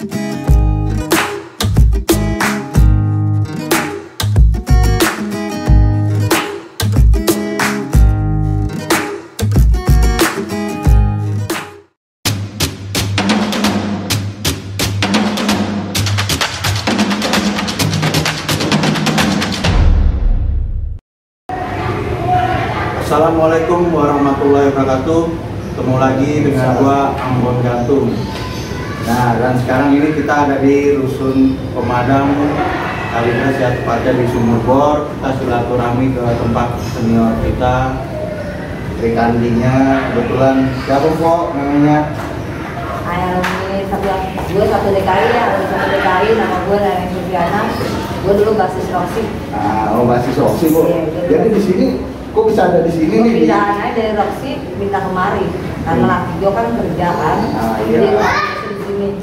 Assalamualaikum warahmatullahi wabarakatuh. Ketemu lagi dengan gua Ambon Gantung. Nah, dan sekarang ini kita ada di Rusun Pemadam Kalideres ya, tepatnya di Sumur Bor. Kita silaturahmi ke tempat senior kita, Rikandinya. Kebetulan siapa kok namanya? Gue satu DKI ya, satu DKI, nama gue Neneng Sufiana. Gue dulu basis Roksi. Oh, basis Roksi bu. Jadi di sini kok bisa ada di sini nih? Pindahan aja dari Roksi pindah kemari. Karena laki gue kan kerja kan. Jadi di sini.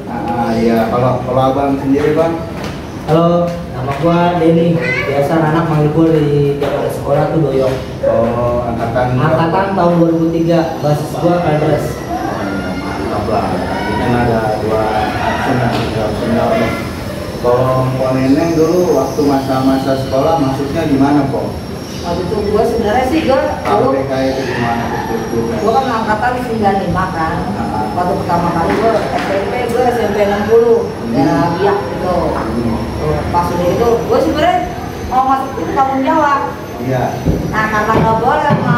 Iya. Kalau abang sendiri bang? Halo, nama gua Denny. Biasa anak manggil gua di zaman sekolah tuh Doyok. Oh, angkatan tahun 2003. Basis gua Kalideres. Mantap lah. Ini kan ada dua senior. Kalau Mpok Neneng dulu waktu masa-masa sekolah masuknya gimana Pok? Waktu itu gue sebenarnya sih gue dulu kayak itu gimana? Gue kan angkatan 95 kan. Waktu pertama kali gue SMP 60 daerah Biak gitu. Pas udah itu gue sebenarnya mau masuk itu tanggung jawab. Iya. Nah karena nggak boleh sama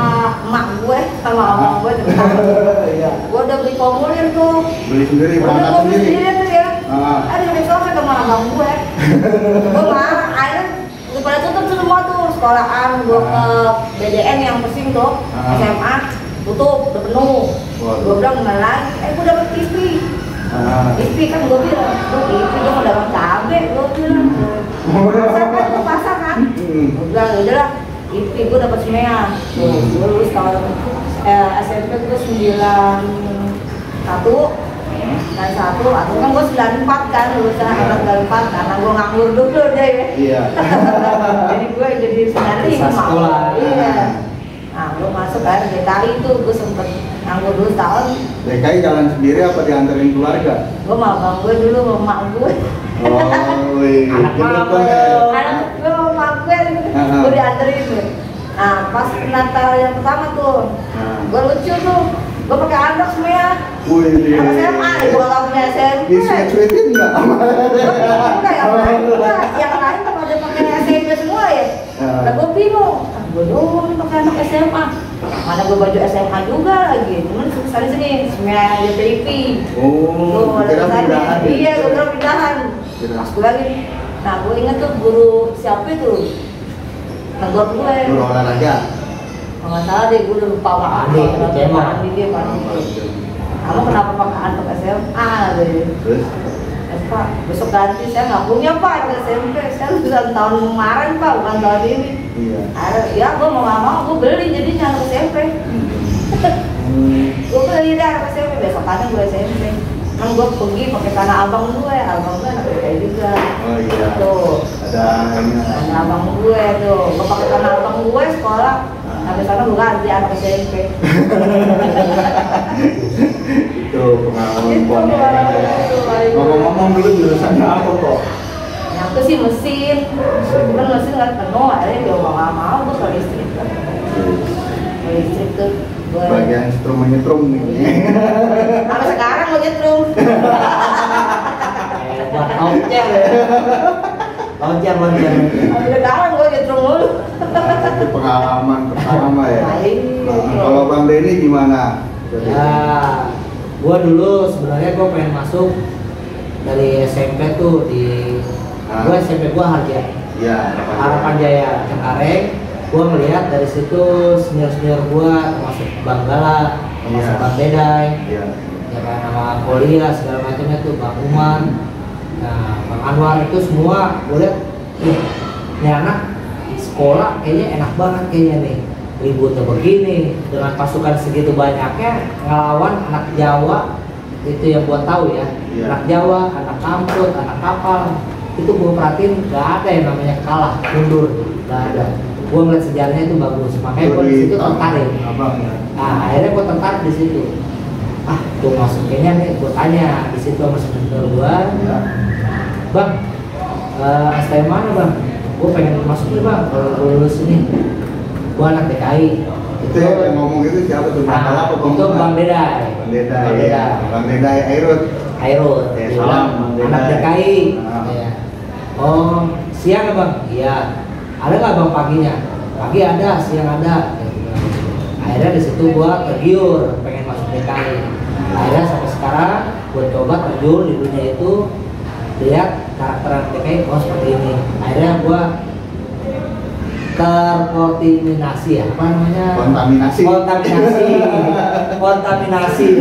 emak gue sama abang gue Iya. Gue udah beli formulir tuh. Beli sendiri, berangkat sendiri. Tuh ya. Ada beli soalnya sama abang gue. Gue marah, akhirnya pada tutup semua tuh sekolahan. Gue ke BDN yang Pesing tuh, SMA tutup, udah penuh. Gue bilang gimana lagi? Gue dapet TV. TV kan gue bilang, TV gue mau dapat cabe, gue bilang. Pasar kan, itu pasar kan? Gue bilang, udah lah, TV gue dapet semean. Gue lulus tahun SMP gue 91. Dan satu, atau kan gue 94 kan, lulusan angkatan 94 karena gue nganggur dulu deh ya. Iya. Jadi gue jadi 95. Sekolah. Iya. Nah, gue masuk kan DKI itu, gue sempet nganggur dulu setahun. DKI jalan sendiri apa dianterin keluarga? Gue sama abang gue dulu, sama emak gue. Oh, wih. Anak mama. Anak gue sama emak gue dianterin. Nah, pas Natal yang pertama tuh, gue lucu tuh. Gue pakai andok semua. Wih. SMA, gue gak punya SMP. Disuit-suitin nggak? Enggak, yang lain pada pakai SMP semua ya. Nah, gue bingung. Gue doang pakai anak SMA. Mana gue baju SMA juga lagi. Cuman sekali sini semua JTP. Oh, kira pindahan. Iya, gue kira pindahan. Pas gue lagi. Nah, gue inget tuh guru siapa itu? Negor gue. Guru olahraga. Nggak salah deh, gue udah lupa Andi dia kamu kenapa pakai anak SMA deh? Terus? Pak, besok ganti, saya nggak punya Pak anak SMP. Saya sudah tahun kemarin Pak, bukan tahun ini. Iya. Ya, gue mau nggak mau, gue beli jadinya anak SMP. Gue beli deh anak SMP, besokannya gue SMP. Kan gue pergi pakai tanah abang gue anak kayak juga. Oh iya. Tuh. Ada abang gue tuh, gue pakai tanah abang gue sekolah. Sampai sana gue ganti anak SMP. Itu pengalaman Mpok Neneng. Ngomong-ngomong dulu jurusannya apa kok? Yang itu sih mesin. Kan mesin kan penuh, akhirnya dia nggak mau gue ke listrik. Ke listrik tuh. Bagian nyetrum nih. Sampai sekarang gue nyetrum. Buat loncer ya. Loncer. Sampai sekarang gue nyetrum dulu. Itu pengalaman pertama ya. Kalau Bang Denny gimana? Ya, gua dulu sebenarnya gua pengen masuk dari SMP tuh di gua SMP gua Harja. Iya, Harapan Jaya Cengkareng. Gua melihat dari situ senior gua termasuk Bang Gala, termasuk Bang Beday. Iya. Ya kan nama kuliah segala macamnya tuh Bang Uman. Nah, Bang Anwar itu semua gua lihat ini anak sekolah kayaknya enak banget kayaknya nih. Ributnya begini dengan pasukan segitu banyaknya ngelawan anak Jawa itu yang buat tahu ya. Anak Jawa, anak kamput, anak kapal itu gue perhatiin gak ada yang namanya kalah mundur, gak ada. Gue ngeliat sejarahnya itu bagus, makanya gue di situ tertarik. Nah akhirnya gue tertarik di situ. Tuh masukinnya nih, gue tanya di situ sama senior gue, bang, STM mana bang? Gue pengen masuk nih bang, kalau gue lulus ini, gue anak DKI. Itu yang ngomong itu siapa tuh? Apa itu Bang Dedai. Bang Dedai Airut. Dia Salam bilang, Bang anak Dedai. DKI. Ya. Oh, siang ya bang? Iya. Ada nggak bang paginya? Pagi ada, siang ada. Dia bilang. Akhirnya di situ gua tergiur, pengen masuk DKI. Akhirnya sampai sekarang gua coba terjun di dunia itu, lihat karakter DKI, oh seperti ini. Akhirnya gua terkontaminasi ya, apa namanya? Kontaminasi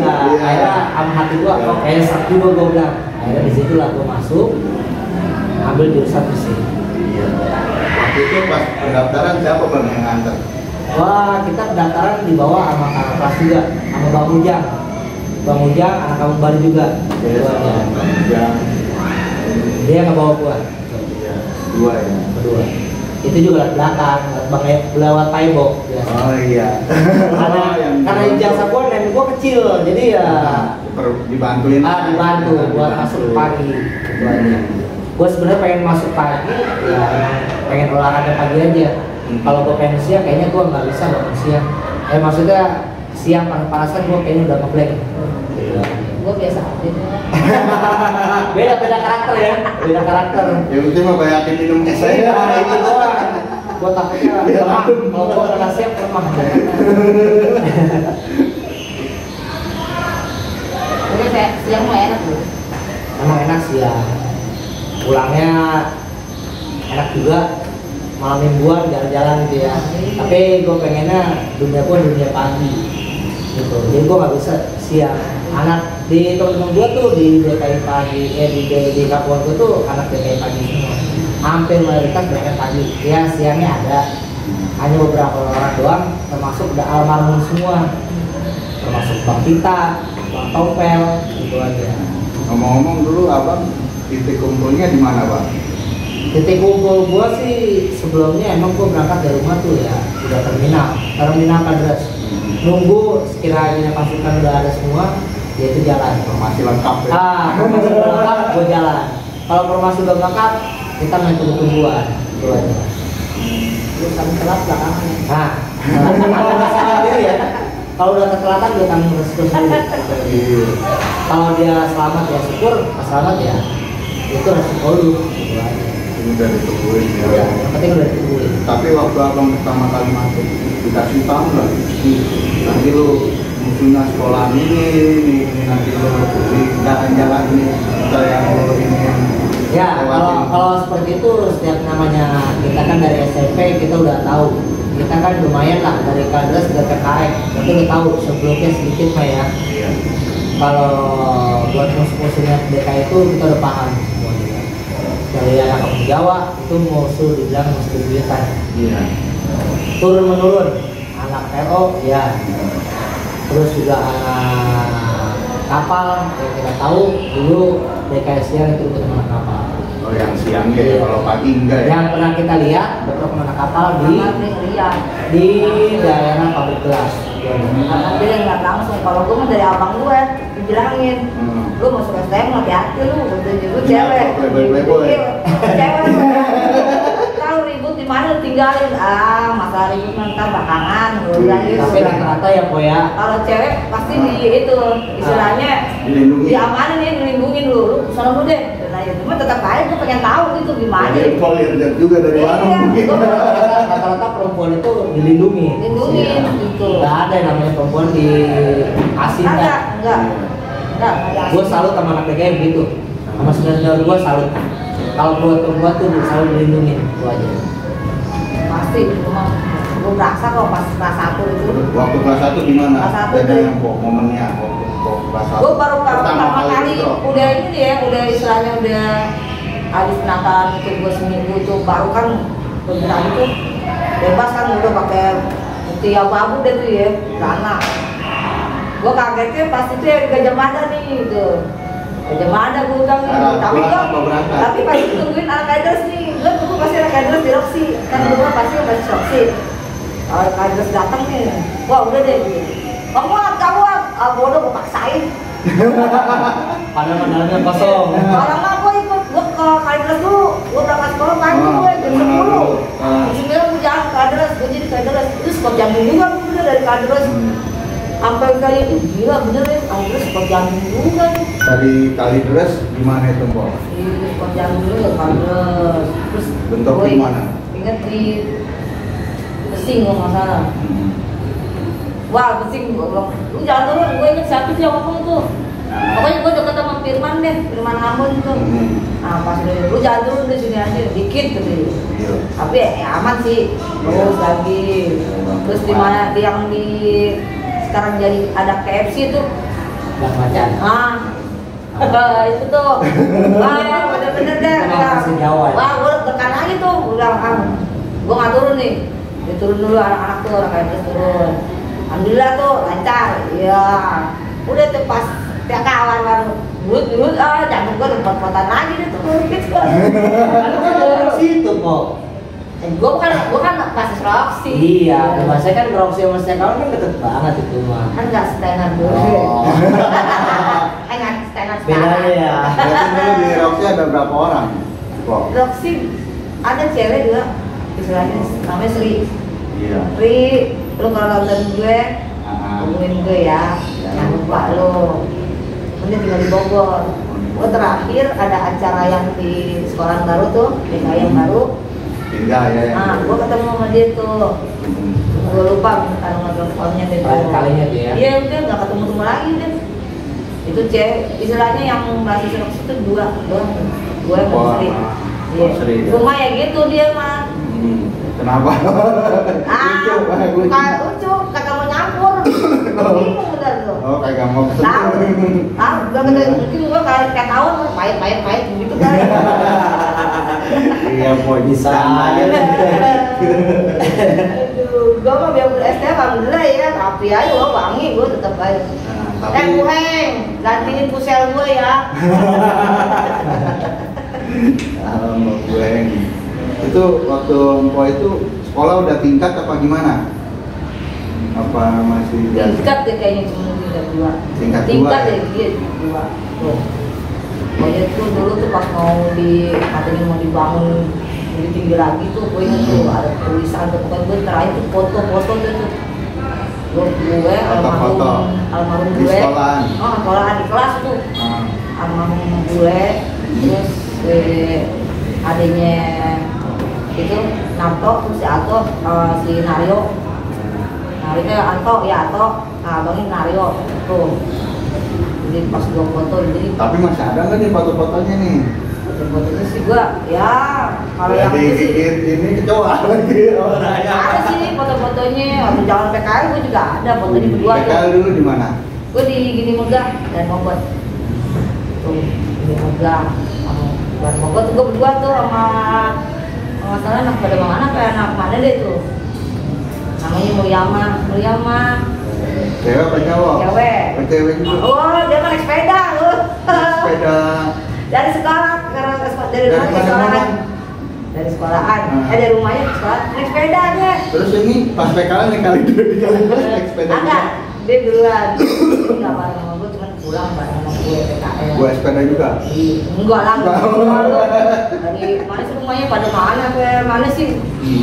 lah. Iya. Akhirnya sama hati gua, kok kayak sakti gua bilang. Akhirnya di situlah gua masuk, ambil jurusan mesin. Iya. Waktu itu pas pendaftaran siapa bang yang nganter? Wah, kita pendaftaran dibawa sama kakak kelas juga, sama Bang Ujang. Bang Ujang, anak kamu Bali juga. Iya. Dia nggak bawa gua. Iya. Dua ya. Berdua. Itu juga lewat belakang, lewat Taibo biasa. Oh iya. Karena ijazah gua dan gua kecil, jadi ya dibantuin. dibantu buat masuk pagi gitu aja. Gua sebenarnya pengen masuk pagi, ya pengen olahraga pagi aja. Kalau gua pengen siang, kayaknya gua nggak bisa bangun siang. Maksudnya siang panas-panasan gua kayaknya udah ngeblank. Gitu. Gue biasa aja. Beda karakter ya, beda karakter. Yang penting mah banyakin minum es saya. Itu doang. Gua takutnya lemah. Kalau gua nggak siap lemah. Oke, siang mah enak tuh. Emang enak sih ya. Pulangnya enak juga. Malam mingguan jalan-jalan gitu ya. Tapi gue pengennya dunia gue dunia pagi gitu. Jadi gue nggak bisa siang. Anak di temen-temen gue tuh di DKI pagi, di kampung gue tuh anak DKI pagi semua. Hampir mayoritas mereka pagi. Ya siangnya ada. Hanya beberapa orang doang, termasuk udah almarhum semua. Termasuk Bang Tita, Bang Topel, gitu aja. Ngomong-ngomong dulu abang titik kumpulnya di mana bang? Titik kumpul gua sih sebelumnya emang gua berangkat dari rumah tuh ya udah terminal Kadras. Nunggu sekiranya pasukan udah ada semua, ya itu jalan. Informasi lengkap ya. Formasi udah lengkap, gua jalan. Kalau formasi udah lengkap, kita main tunggu-tungguan, itu aja. Terus kami telat belakangan. Ada masalah diri ya. Kalau udah ketelatan dia tanggung resiko sendiri. Kalau dia selamat ya syukur, pas selamat ya itu resiko lu, gitu aja. Ini udah ditungguin ya. Ya, yang penting udah ditungguin. Tapi waktu abang pertama kali masuk dikasih tahu nggak? Nanti lu musuhnya sekolah ini nanti lu di jalan-jalan ini yang lu ini. Ya, kalau seperti itu setiap namanya kita kan dari SMP kita udah tahu. Kita kan lumayan lah dari Kadras ke KKN. Kita udah tahu sebelumnya sedikit mah ya. Iya. Kalau buat musuh-musuhnya DKI itu kita udah paham semuanya. Dari anak kampung Jawa itu musuh dibilang musuh bebuyutan. Iya. Turun menurun anak PO ya. Terus juga anak kapal yang kita tahu dulu DKI siang itu untuk anak kapal. Oh yang siang ya, kalau pagi enggak ya? Yang pernah kita lihat beberapa anak kapal di daerah pabrik gelas. Tapi dia nggak langsung. Kalau gue mah dari abang gue dibilangin, lu masuk STM hati-hati lu cewek. Cewek. Tahu ribut di mana tinggalin, masalah ribut ntar belakangan. Tapi rata-rata ya po ya. Kalau cewek pasti di itu istilahnya diamanin ya, dilindungin lu sana lu deh. Nah ya cuma tetap aja gue pengen tahu gitu gimana. Jadi lihat juga dari mana mungkin. Rata-rata perempuan itu dilindungi. Lindungin gitu. Nggak ada yang namanya perempuan diasingkan. Enggak. Gue salut sama anak DKI begitu. Sama saudara gue salut. Kalau buat perempuan tuh selalu dilindungi, itu aja. Pasti itu mah. Gue merasa kok pas kelas 1 itu. Waktu kelas 1 gimana? Kelas 1 ada tuh. yang momennya waktu kelas 1. Gue baru pertama kali itu. udah ini dia, udah istilahnya udah habis Natalan itu gue seminggu itu baru kan beneran itu bebas kan udah pakai putih abu-abu deh tuh ya, celana. Gue kagetnya pas itu ya Gajah Mada nih gitu. Gajah Mada gue bilang nih, tapi pas itu tungguin anak Kadras nih, gue pasti anak Kadras di Roxy, kan gue pasti masih Roxy. Kalau Kadras datang nih, wah udah deh gitu. Kamu bodoh gue paksain. Padahal kosong. Kalau nggak gue ikut, gue ke Kalideres dulu, gue berangkat sekolah pagi gue jam 10. Jam 9 gue jalan ke Kalideres, gue jadi Kalideres. Itu sport jamming juga gue bener dari Kalideres. Sampai kayak gila bener ya, Kalideres sport jamming juga nih. Dari Kalideres gimana itu Mbok? Di sport jamming dulu Kalideres. Terus Bentuk gue gimana? inget di Pesing gue nggak salah. Wah, Pesing gue bilang, lu jangan turun, gue inget siapa sih yang ngomong tuh. Pokoknya gue deket sama Firman deh, Firman Ambon tuh. Nah pas lu jangan turun di sini aja, dikit gitu. Tapi ya aman sih, terus lagi. Terus di mana yang di sekarang jadi ada KFC tuh. Bang Macan. Itu tuh. Wah, bener-bener deh. Wah, gue tekan lagi tuh, udah gue nggak turun nih. Dia turun dulu anak-anak tuh, orang kayak turun. Alhamdulillah tuh lancar, iya. Udah tuh pas tiap kawan baru but jangan gue dapat lagi deh tuh gitu. Kan situ kok. Gue kan pas Roxy. Iya, saya kan Roxy sama Stenar kan deket banget itu mah. Kan nggak Stenar dulu. Nggak Stenar. Bedanya ya. Berarti dulu di Roxy ada berapa orang? Kok? Roxy ada cewek juga, istilahnya namanya Sri. Iya. Sri, lu kalau nonton gue, hubungin gue ya, jangan lupa lu. Dia tinggal di Bogor. Gue terakhir ada acara yang di sekolah baru tuh, DKI yang baru. Pindah ya. Nah, gue ketemu sama dia tuh. Gue lupa kalau teleponnya deh. Kalinya dia ya? Iya udah nggak ketemu lagi deh. Itu cewek, istilahnya yang bahasa Sri itu dua. Gue sama Sri. Sri. Cuma ya gitu dia mah. Kenapa? Lucu, kagak mau nyampur. Bingung udah tuh. Oh, kagak mau ketemu. Tahu, udah kata mungkin gua kayak tahun pahit gitu kan. Iya, mau Bisa aja. Aduh, gua mah biar ST alhamdulillah ya, tapi aja gua wangi, gua tetap baik. Bu Heng, gantiin pusel gua ya. Bu Heng. Itu waktu Mpok itu sekolah udah tingkat apa gimana? Apa masih Tingkat deh kayaknya cuma tingkat 2. Tingkat 2 deh dia 2. Tuh. Pokoknya tuh dulu tuh pas mau katanya mau dibangun lebih tinggi lagi tuh, gue inget tuh ada tulisan tuh, pokoknya gue terakhir tuh foto-foto tuh. Gue almarhum di gue. sekolahan. Oh, sekolahan di kelas tuh. Almarhum gue, terus adanya itu Narto, terus si Ato, si Nario Anto, abangnya Nario tuh. Jadi pas gua foto, jadi tapi masih ada nggak nih foto-fotonya nih? foto-fotonya sih gua, ya kalau yang itu sih ini kecoa lagi orangnya. ada sih foto-fotonya, waktu jalan PKL gua juga ada fotonya berdua tuh. PKL dulu di mana? Gua di Gini Megah dan Mogot tuh, Gini Megah dan Mogot tuh gua berdua tuh sama masalah anak pada mana kayak anak mana deh tuh, namanya Mulyama. Cewek apa cowok? Cewek. Oh, cewek juga. Oh, dia kan naik sepeda loh. Sepeda. Dari sekolah, karena dari rumah ke sekolahan. Dari sekolahan. Dari rumahnya ke sekolah naik sepeda dia. Terus ini pas PKL nih kali naik sepeda. Agak, dia duluan. Dia nggak bareng sama gue, cuma pulang bareng sama gue PKL. Gue sepeda juga. Enggak lah, dari mana sih rumahnya pada mana sih?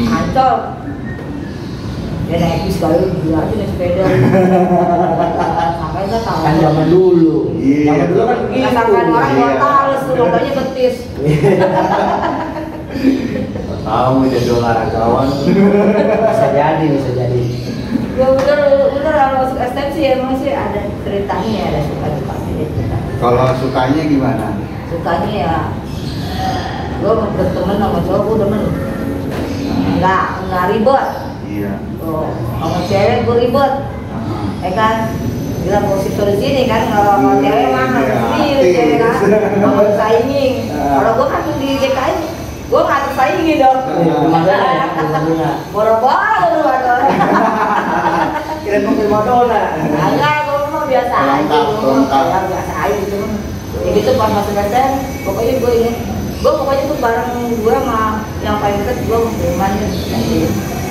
Ancol. Dia naik bis kali, gila aja naik sepeda. Sampai nggak tahu. Kan zaman dulu. Iya. Zaman dulu kan begitu. Sampai orang gua tahu tuh, motornya betis. Tahu jadi olahragawan. Bisa jadi. Gua bener kalau masuk STM sih emang sih ada ceritanya ya, ada suka-dukanya cerita. Kalau sukanya gimana? Sukanya ya, gua berteman sama cowok, gua demen. Nggak ribet. Iya. Oh, sama cewek gue ribet, kan? Gila posisi di sini kan, kalau sama cewek mah harus sendiri cewek kan, mau bersaingin. Kalau gue kan di DKI, gue nggak tersaingi dong. Boro-boro ada. Kira mobil Madonna. Enggak, gue mah biasa aja, biasa aja gitu. Ya gitu pas masuk STM, pokoknya gue ini, gue pokoknya tuh bareng gue sama yang paling dekat gue Firman gitu.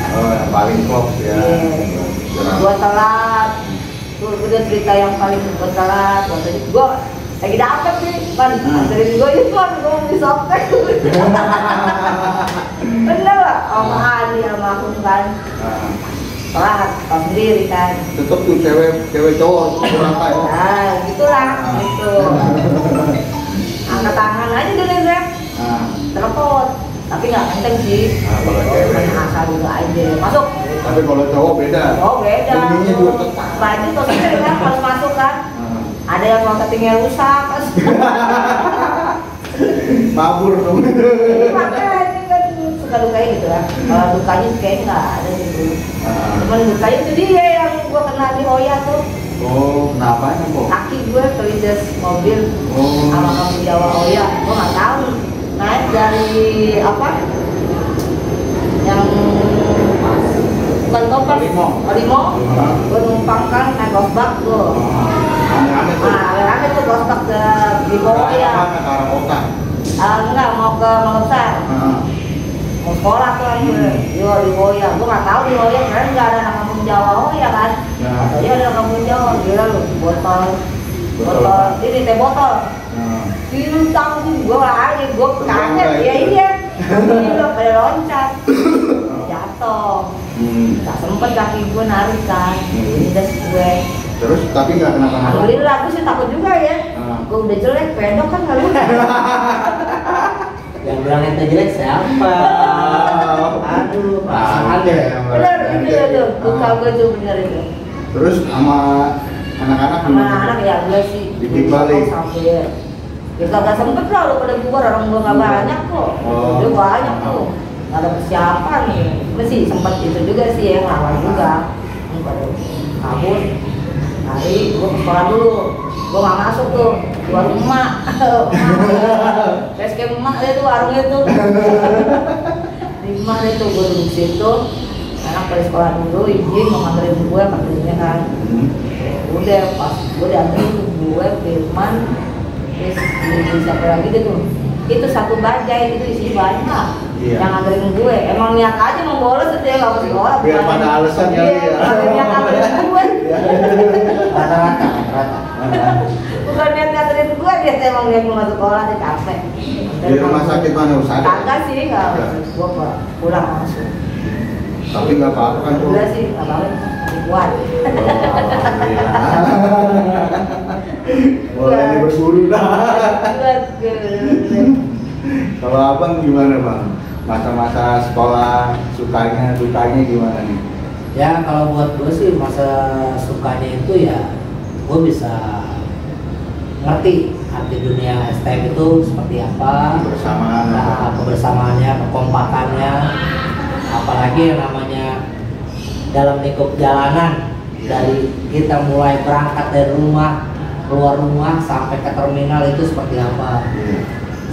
Oh, yang paling klop ya. Gua telat, Tuh udah cerita yang paling berkelas. Waktu itu gue lagi dapet nih, kan anterin gue itu kan gue mau disoptek. Bener lah, sama Ali sama aku kan. Telat, pas sendiri kan. Tetep tuh cewek cowok berapa ya? Nah, gitulah, gitu. Angkat tangan aja dulu Rep. Telepon, tapi nggak kenceng sih. Kalau cewek. Main asal juga aja. Masuk. Tapi kalau cowok beda. Oh beda. Bunyinya juga tetap. Baju tuh sendiri kan harus masuk kan. Ada yang marketingnya rusak. Mabur dong. Makanya ini kan suka dukanya gitu lah. Kalau dukanya kayaknya nggak ada gitu. Cuman dukanya itu dia yang gua kena di Hoya tuh. Oh, kenapa ya kok? Kaki gue kelindes mobil sama kamu Jawa Hoya. Gua nggak tahu. Naik dari apa? Yang bukan topas, Limo. Gue numpang kan naik gosbak tuh. Aneh-aneh tuh. Nah, aneh tuh gosbak ke di bawah ya. Ke arah kota. Enggak, mau ke Makassar. Mau sekolah tuh kan gue. Yo di Hoya. Gue nggak tahu di Hoya karena nggak ada nama kampung Jawa Hoya kan. Dia ada kampung Jawa. Gila lu, botol ini teh botol. Ini tanggung gue lari, gue kaget. Iya. Ini udah pada loncat. Jatuh. Tak sempet kaki gue narik kan. Ini das gue. Terus tapi nggak kenapa-napa. Alhamdulillah, aku sih takut juga ya. Gue udah jelek, pedok kan kalau. Yang bilang ente jelek siapa? Aduh, perasaan deh. Bener, itu ya tuh. Buka gue tuh bener itu. Terus sama anak-anak Sama anak ya gue sih. Ditimbali. Sampai ya kagak sempet lah lu pada bubar, orang gue gak banyak kok. Udah banyak tuh. Gak ada persiapan nih. Masih sempet itu juga sih yang lawan juga. Pada kabur. Hari gue ke sekolah dulu. Gue gak masuk tuh. Di warung emak. Basecamp emak dia tuh warungnya tuh. Di emak dia tuh gue duduk situ. Anak pada sekolah dulu, izin mau nganterin gue katanya kan. Udah pas gue dianterin tuh gue, Firman, terus siapa lagi deh tuh. Itu satu bajai, itu isi banyak. Yang nganterin gue, emang niat aja mau bolos itu ya, gak mau sekolah. Biar pada alasan kali ya. Niat nganterin gue. Rata-rata. Bukan niat nganterin gue, dia emang niat mau sekolah, dia capek. Di rumah sakit mana usah? Kagak sih, gak. Gue pulang langsung. Tapi nggak apa-apa kan tuh. Udah sih, nggak apa-apa. Kuat. Boleh ini berburu dah. Kalau abang gimana bang? Masa-masa sekolah sukanya, dukanya gimana nih? Ya kalau buat gue sih masa sukanya itu ya gue bisa ngerti arti dunia STM itu seperti apa, Kebersamaan, kebersamaannya, kekompakannya, apalagi yang namanya dalam lingkup jalanan dari kita mulai berangkat dari rumah, keluar rumah sampai ke terminal itu seperti apa,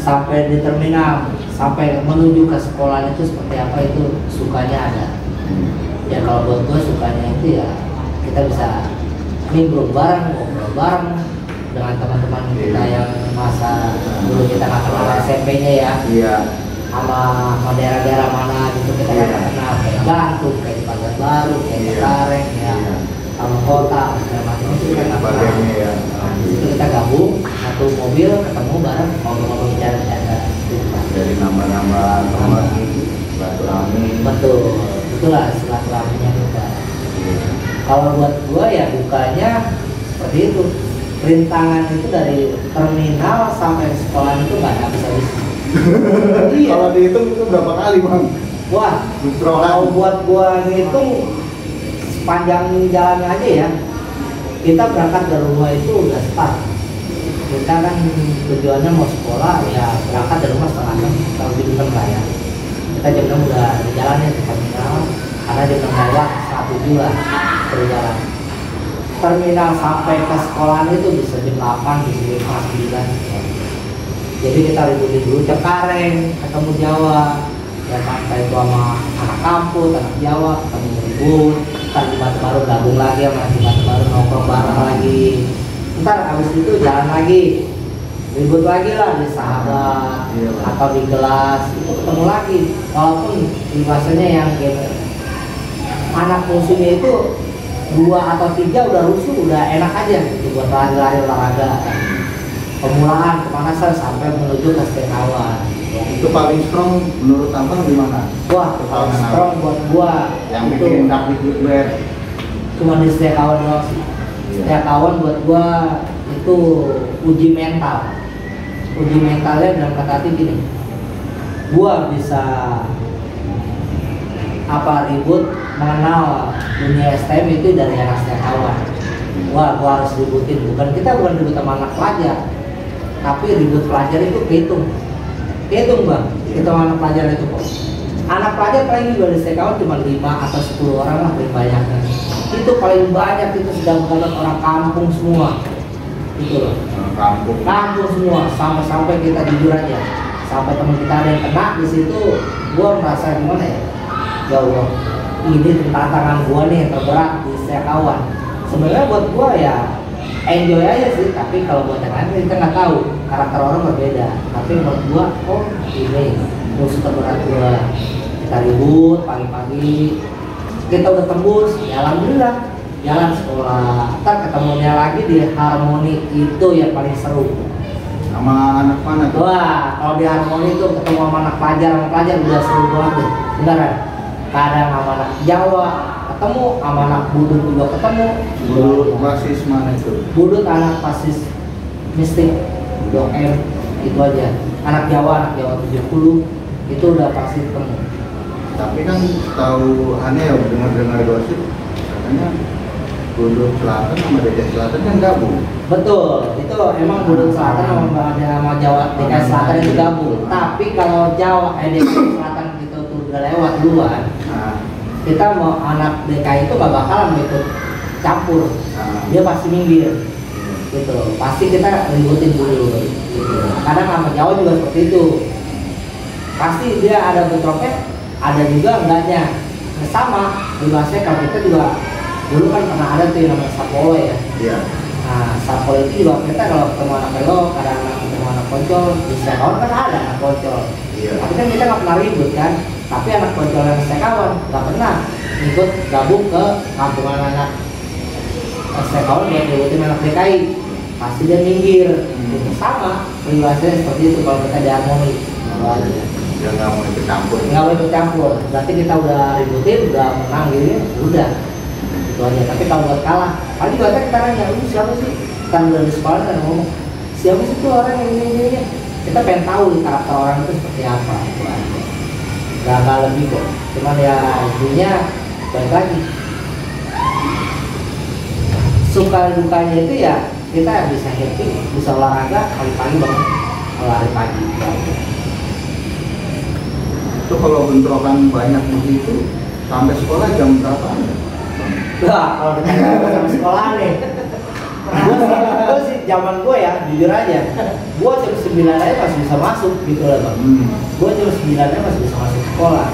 sampai di terminal sampai menuju ke sekolah itu seperti apa, itu sukanya ada. Ya kalau buat gue sukanya itu ya kita bisa nimbrung bareng, ngobrol bareng dengan teman-teman kita yang masa dulu kita nggak kenal SMP-nya ya. Iya. Sama daerah-daerah mana gitu kita nggak kenal, kayak Gantung, kayak di Banjarbaru, kayak di Kareng ya, sama kota segala macam itu kita nggak kenal. Ya. Nah, di situ kita gabung satu mobil, ketemu bareng, ngobrol-ngobrol bicara-bicara. Dari nambah-nambah teman, silaturahmi. Betul, itulah silaturahminya kita. Kalau buat gua ya dukanya seperti itu. Rintangan itu dari terminal sampai sekolah itu nggak habis-habis. Iya. Kalau dihitung itu berapa kali bang? Wah, kalau buat gua ngitung sepanjang jalan aja ya, kita berangkat dari rumah itu udah start. Kita kan tujuannya mau sekolah ya, berangkat dari rumah setengah 6 kalau jam 6 lah ya. Kita jam 6 udah di jalannya ke terminal, karena jam 6 lewat 1 lah berjalan. Terminal sampai ke sekolah itu bisa jam 8, bisa jam 9. Jadi kita liburin dulu Cengkareng, ketemu Jawa, ya sampai itu sama anak kampus, anak Jawa, ketemu ribut, ntar di Baru gabung lagi sama di Baru nongkrong bareng lagi. Ntar abis itu jalan lagi, ribut lagi lah di Sahabat atau di kelas, itu ketemu lagi. Walaupun di bahasanya yang game anak musuhnya itu 2 atau 3 udah rusuh, udah enak aja gitu buat lari-lari olahraga. Pemulaan kemanasan sampai menuju ke sekawan. Itu paling strong menurut Abang gimana? Wah, paling strong buat gua yang itu bikin taktik duet. cuma di sekawan doang sih. Sekawan buat gua itu uji mental. Uji mentalnya dalam kata arti gini, gua bisa ribut mengenal dunia STM itu dari anak sekawan. Wah, gua harus ributin, kita bukan ribut sama anak pelajar, tapi ribut pelajar itu kehitung bang, kita anak pelajar itu kok. Anak pelajar paling juga di sekawan cuma 5 atau 10 orang lah paling banyaknya. Itu paling banyak itu sudah bukan orang kampung semua. Itu loh. Kampung semua, sampai kita jujur aja. Sampai teman kita ada yang kena di situ, gua merasa gimana ya? Ya Allah, ini tantangan gua nih yang terberat di sekawan. Sebenarnya buat gua ya enjoy aja sih, tapi kalau buat yang lain kita nggak tahu, karakter orang berbeda. Tapi buat gua, oh ini musuh terberat gua. Kita ribut pagi-pagi, kita udah tembus, ya alhamdulillah jalan sekolah. Ntar ketemunya lagi di Harmoni, itu yang paling seru. Sama anak mana tuh? Wah, kalau di Harmoni itu ketemu sama anak pelajar udah seru banget deh, beneran. Kadang sama anak Jawa ketemu, sama anak Budut juga ketemu. Budut basis mana itu? Budut anak basis mistik, Blok M, itu aja. Anak Jawa 70 itu udah pasti ketemu. Tapi kan tahu aneh ya, dengar gosip katanya Budut Selatan sama Dki Selatan kan gabung. Betul, itu emang Budut Selatan sama Jawa DKI Selatan itu gabung. Tapi kalau DKI Selatan itu tuh udah lewat duluan. Kita mau anak DKI itu gak bakalan ikut campur, dia pasti minggir, gitu. Pasti kita ributin dulu, gitu. Kadang sama Jawa juga seperti itu. Pasti dia ada bentroknya, ada juga enggaknya. Nah, sama, dibahasnya kalau kita juga dulu kan pernah ada tuh yang namanya Sapolo ya. Iya. Nah, Sapolo itu juga kita kalau ketemu anak pelok, ada anak ketemu anak poncol, di sekawan kan ada anak poncol. Iya. Tapi kan kita nggak pernah ribut kan. Tapi anak poncol yang sekawan nggak pernah ikut gabung ke kampungan anak sekawan buat ributin anak DKI. Pasti dia minggir. Itu sama, perilakunya seperti itu kalau kita di Harmoni. Dia nggak mau ikut campur. Nggak mau ikut campur. Berarti kita udah ributin, udah menang gitu, udah. Itu aja. Tapi kalau buat kalah, paling juga kita nanya, lu siapa sih? Kan udah di sekolah kan ngomong, siapa sih tuh orang yang ini? Kita pengen tahu karakter orang itu seperti apa. Itu aja. Gak lebih kok. Cuman ya intinya balik lagi. Suka dukanya itu ya kita bisa happy, bisa olahraga pagi-pagi banget, lari pagi. Itu kalau bentrokan banyak begitu sampai sekolah jam berapa? Wah, kalau kita sampai sekolah nih, gue sih zaman gue ya, jujur aja, gue jam 9 aja masih bisa masuk gitu lah bang. Gue jam 9 aja masih bisa masuk sekolah.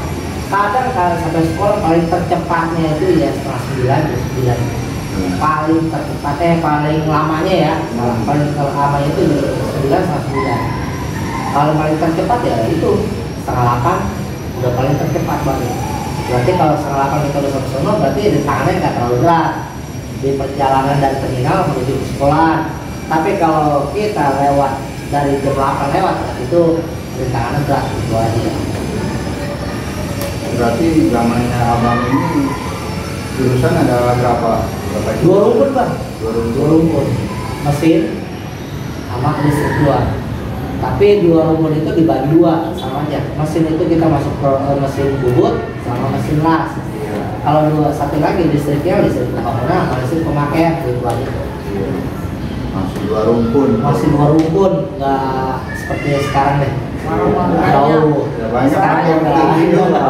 Kadang kalau sampai sekolah paling tercepatnya itu ya setengah 9, jam 9. Paling tercepatnya, paling lamanya ya, paling lamanya itu 9, setengah 9. Kalau paling tercepat ya itu setengah 8, udah paling tercepat banget. Berarti kalau setengah 8 kita udah sampai sana, berarti di tangannya nggak terlalu berat di perjalanan dari terminal menuju ke sekolah. Tapi kalau kita lewat dari jam 8 lewat, itu rintangannya berat itu aja. Berarti zamannya abang ini jurusan ada berapa? Dua rumpun bang. Dua rumpun. Mesin sama listrik 2. Tapi 2 rumpun itu dibagi 2 sama aja. Mesin itu kita masuk ke mesin bubut sama mesin las. Kalau satu lagi listriknya listrik bangunan sama listrik pemakaian itu aja. Masih 2 rumpun. Masih 2 rumpun, nggak seperti sekarang deh. Jauh. Banyak Sekarang yang udah tinggi juga.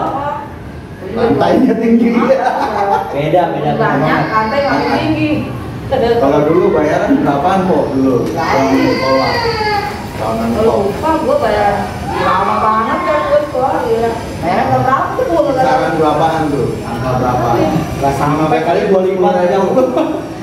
Lantainya tinggi. Beda Banyak lantai paling tinggi. Kalau dulu bayaran berapaan kok dulu? Sekolah. Lupa gue bayar lama banget kan gue sekolah ya. Bayar berapa tuh gue nggak tahu. Kisaran berapaan tuh? Angka berapa? Nggak sampai kali 25 aja.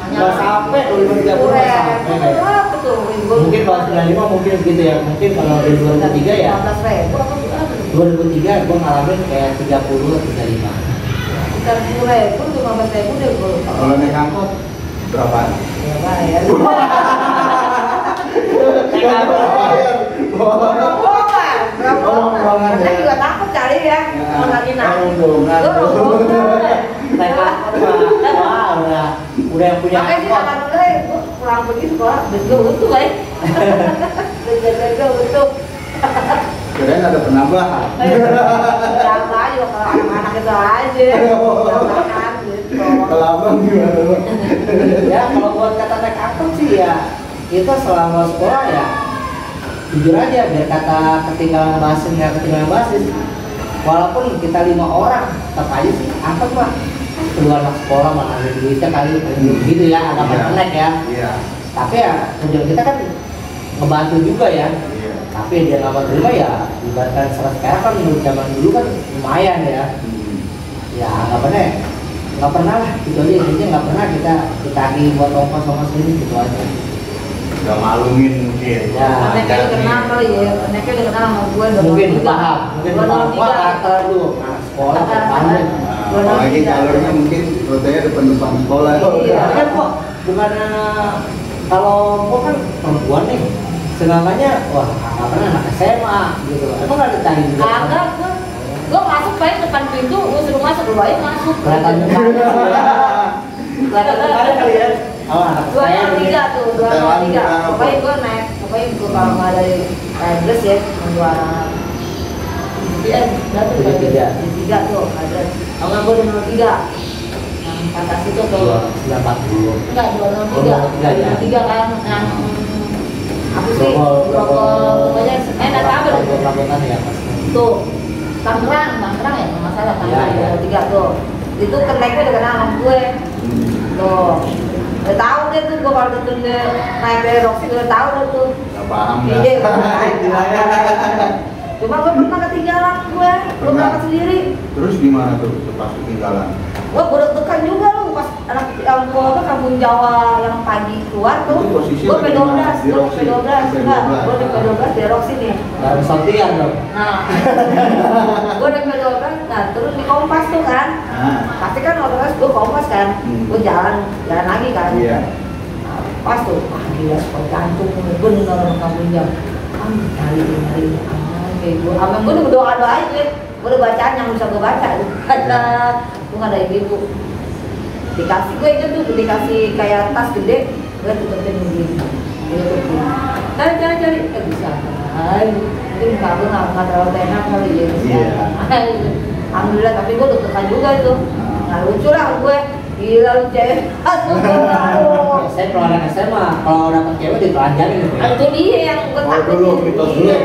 Nggak sampai 25 Berapa tuh? Mungkin kalau 95 mungkin segitu ya. Mungkin kalau di 2003 ya. 15.000 apa berapa? 2003 gue ngalamin kayak 30 atau 35. sekitar 10.000, 15.000 deh gue lupa. Kalau naik angkot berapa? Ya bayar. Rombongan Saya ya. juga takut kali ya, kalau lagi naik. Rombongan. Gue rombongan. Naik angkot mah, wah udah yang punya Makanya sih angkot. anak gue, gue pulang pergi sekolah, duit gue butuh kan. Duit gue butuh. Kirain ada penambahan. Berapa aja kalau anak-anak itu aja. Berapa gitu. Kalau abang gimana? Bang? Ya kalau buat kata naik angkot sih ya kita selama sekolah ya jujur aja biar kata ketinggalan basis nggak ketinggalan basis. Walaupun kita 5 orang tetap aja sih angkot mah keluar anak sekolah mana ada duitnya kali gitu ya agak Iya. menek ya. Iya. Tapi ya tujuan kita kan ngebantu juga ya. Iya. Tapi dia nggak mau terima ya ibaratkan sekarang kan menurut zaman dulu kan lumayan ya. Ya nggak pernah lah gitu aja intinya nggak pernah kita ditagih buat ongkos ini gitu aja. Udah malumin mungkin. Ya. Anaknya udah kenal kali ya, anaknya udah kenal sama gue. Mungkin paham wah kata lu anak sekolah paham. Nah, apalagi jalurnya mungkin rutenya depan sekolah. Iya. Kan kok bukan kalau gua kan perempuan nih senangnya wah nggak pernah anak SMA gitu emang nggak ditanya juga Kagak, gue masuk paling depan pintu, gue suruh masuk, lu aja masuk. kelihatan depannya kali ya oh anak Dua saya orang tiga tuh, dua orang tiga. Pokoknya gue naik, pokoknya gue kalau nggak ada address ya, dua orang. Dia berapa tuh? Tiga tuh ada. Kalau nggak gue di nomor 3 yang atas itu tuh. 240 Enggak, 203. Oh, 203 ya. 203 kan yang apa sih? Pokoknya enak apa tuh? perabotan ya pas Tuh. Tangerang ya, kalau nggak salah Tangerang Ya, ya. 203 tuh. Itu keneknya udah kenal sama gue. Tuh. Udah tahu deh tuh gue kalau tuh naik dari Roxy udah tahu deh tuh. Gak paham dah. Iya. Cuma gue pernah ketinggalan gue, gue berangkat sendiri. Terus gimana tuh pas ketinggalan? Gue deg-degan juga lu pas anak kampung Jawa yang pagi keluar tuh. Itu posisi Gue lagi P12, mana? Di gue Roxy? P12 enggak, gue di P12 di Roxy nih. baru sotian dong Nah, gue di P12, nah terus di Kompas tuh kan. Nah, Pasti kan otomatis gue Kompas kan, gue jalan lagi kan. iya. Nah, pas tuh, gila spot jantung bener orang kampung Jawa. Cari kayak gue, amin gue udah berdoa aja, gue udah bacaan yang bisa gue baca tuh. Ada, gue nggak ada ibu. Dikasih gue itu tuh dikasih kayak tas gede, gue tutupin begini, tutupin. Cari, bisa. Mungkin muka gue nggak terlalu enak kali ya. Iya. Alhamdulillah, tapi gue deg-degan juga itu. Nah lucu lah gue, gila lu cewek. saya kalau anak SMA kalau dapet cewek ditelanjangin gitu Itu dia yang gue Oh, takutin. dulu, mitos dulu ya.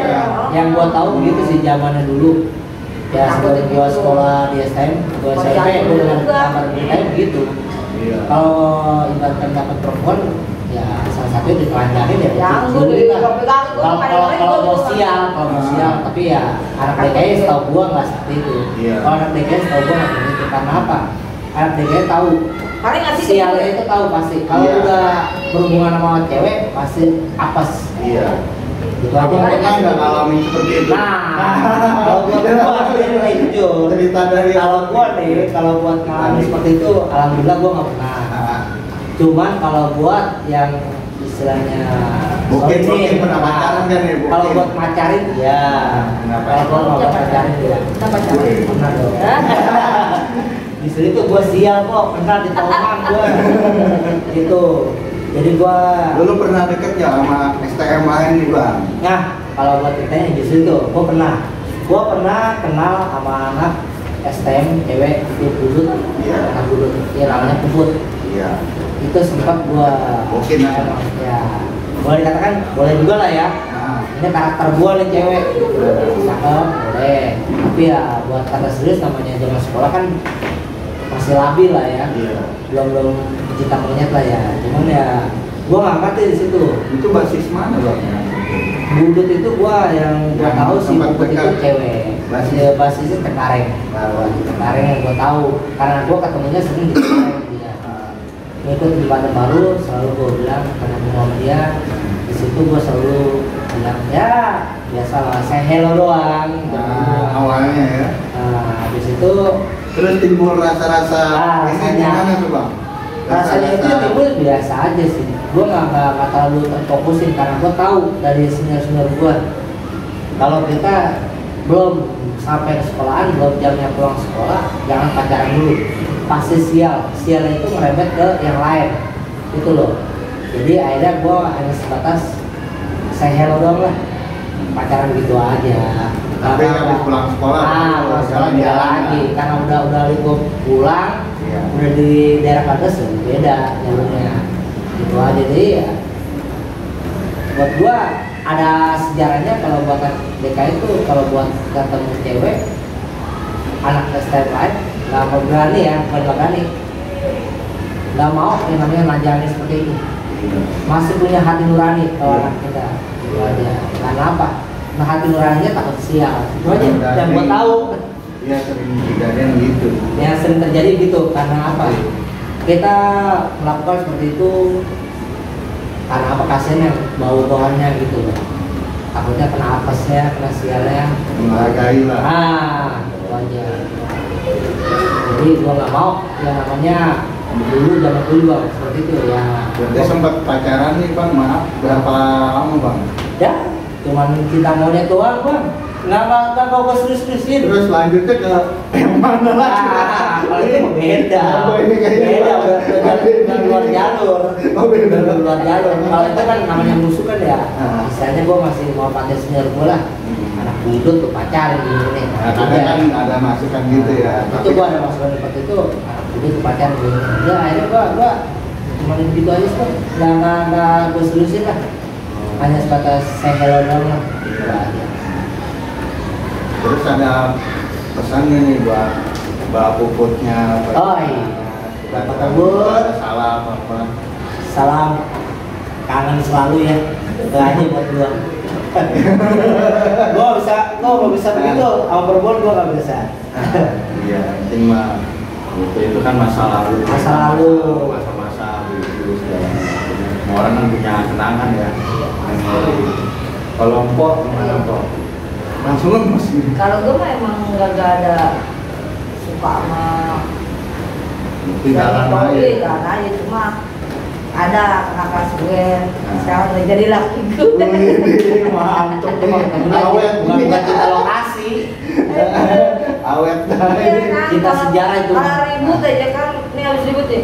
yang gua tahu begitu sih zamannya dulu ya sebelum gua Gitu. sekolah di STM gua Oh, SMP jangan gua dengan juga. kabar beritanya begitu Iya. kalau ibaratkan dapat perempuan ya salah satunya ditelanjangin ya Yang dulu gue lah. pegang gue kalau mau sial tapi ya anak DKI setahu gua nggak seperti itu Iya. kalau anak DKI setahu gua nggak seperti itu karena apa anak DKI tahu paling ngasih sialnya itu tahu pasti kalau Iya. udah berhubungan sama cewek pasti apes Iya. gitu Aku aja pernah nggak ngalamin seperti itu. Nah, kalau buat gua nih jujur. Cerita dari Kalau buat ngalamin seperti itu, alhamdulillah gua nggak pernah. Nah, Cuman kalau buat yang istilahnya Mungkin soulmate, pernah pacaran kan ya, Kalau mungkin. buat macarin, ya. Kenapa? Kalau gua nggak buat macarin ya. Kita pacaran. Pernah dong. Di sini tuh gua sial kok, pernah ditolong gua. Gitu. Jadi gua dulu pernah deket ya sama STM lain nih bang. Nah, kalau buat ceritanya justru itu, gua pernah kenal sama anak STM cewek itu Budut, Iya. anak Budut, ya namanya Puput. Iya. Itu sempat gua, Mungkin ya. ya, boleh dikatakan, boleh juga lah ya. Nah, Ini karakter gua nih cewek, cakep, boleh. Tapi ya buat kata serius namanya zaman sekolah kan masih labil lah ya, iya. belum cinta monyet lah ya. Cuman ya, gua nggak ngerti di situ. Itu basis mana bang? Budut itu gua yang gua Yang tahu si tempat Budut itu dekat. cewek. Basisnya Cengkareng. Cengkareng yang gua tahu karena gua ketemunya sering di Cengkareng dia. Ngikut di Bandar Baru selalu gua bilang ketemu sama dia. Di situ gua selalu bilang ya biasa lah saya hello doang. Nah, awalnya ya. Nah, habis itu Terus timbul rasa-rasa ini rasanya. gimana tuh bang? Rasanya itu timbul biasa aja sih. Gue nggak terlalu terfokusin karena gue tahu dari senior gue kalau kita belum sampai ke sekolahan, belum jamnya pulang sekolah, jangan pacaran dulu. Pasti sial itu merembet ke yang lain itu loh. Jadi akhirnya gue hanya sebatas say hello doang lah, pacaran gitu aja. Tapi habis pulang sekolah, pulang sekolah beda lagi karena udah libur pulang, iya. udah di daerah Kages beda jalurnya. Gitu aja. Jadi ya buat gua ada sejarahnya kalau buat DKI itu kalau buat ketemu cewek anak STM lain nggak mau berani ya, bukan berani, nggak mau yang namanya najani seperti itu. Masih punya hati nurani kalau anak kita itu aja. Karena apa? Nah, hati nuraninya takut sial. Itu aja yang gua tahu. Iya, sering kejadian gitu. Yang sering terjadi gitu karena apa? Kita melakukan seperti itu karena apa, kasihan yang bau-bauannya gitu loh. Takutnya kena apesnya, kena sialnya. Menghargai lah. Itu aja. Jadi gua nggak mau yang namanya dulu zaman dulu bang seperti itu ya. Berarti sempat pacaran nih bang, maaf, berapa lama bang? Ya, cuman cinta monyet doang bang. Nggak mau ke serius-seriusin. Terus lanjutnya ke yang mana lagi? Kalau itu beda. Oh, ini kayaknya Beda, udah luar jalur. Oh, beda. Udah luar jalur. Kalau itu kan namanya musuh kan ya. Ah. Istilahnya gua masih mau pakai senior gua lah. Anak budut tuh pacaran gini nih. Nah, karena kan ada masukan gitu ya. Itu gua ada masukan seperti itu. Anak budut tuh pacaran gini. Ya akhirnya gua cuma gitu aja sih. Nggak gua seriusin lah. Hanya sebatas say hello doang lah. Gitu aja. Terus ada pesannya nih buat Mbak Puputnya. Oh iya. Bapak Puput. ada salam apa? Salam kangen selalu ya. Itu aja buat gua. Gua nggak bisa begitu. Sama perempuan gua nggak bisa. Iya, penting mah. Itu kan masa lalu. Masa lalu. Masa-masa dulu segala macam. Semua orang kan punya kenangan ya. Kalau Mpok gimana Mpok? Langsung lemes gitu. Kalau gue mah emang nggak ada suka sama Tinggalan aja. jalan aja, cuma ada kakak kelas gue sekarang udah jadi laki gue. Wih, mantap nih. Awet Bukan nih. cinta lokasi. Awet Iya nih. kan, Cinta kalau- sejarah itu. Kalau ribut aja kan, ini habis ribut nih.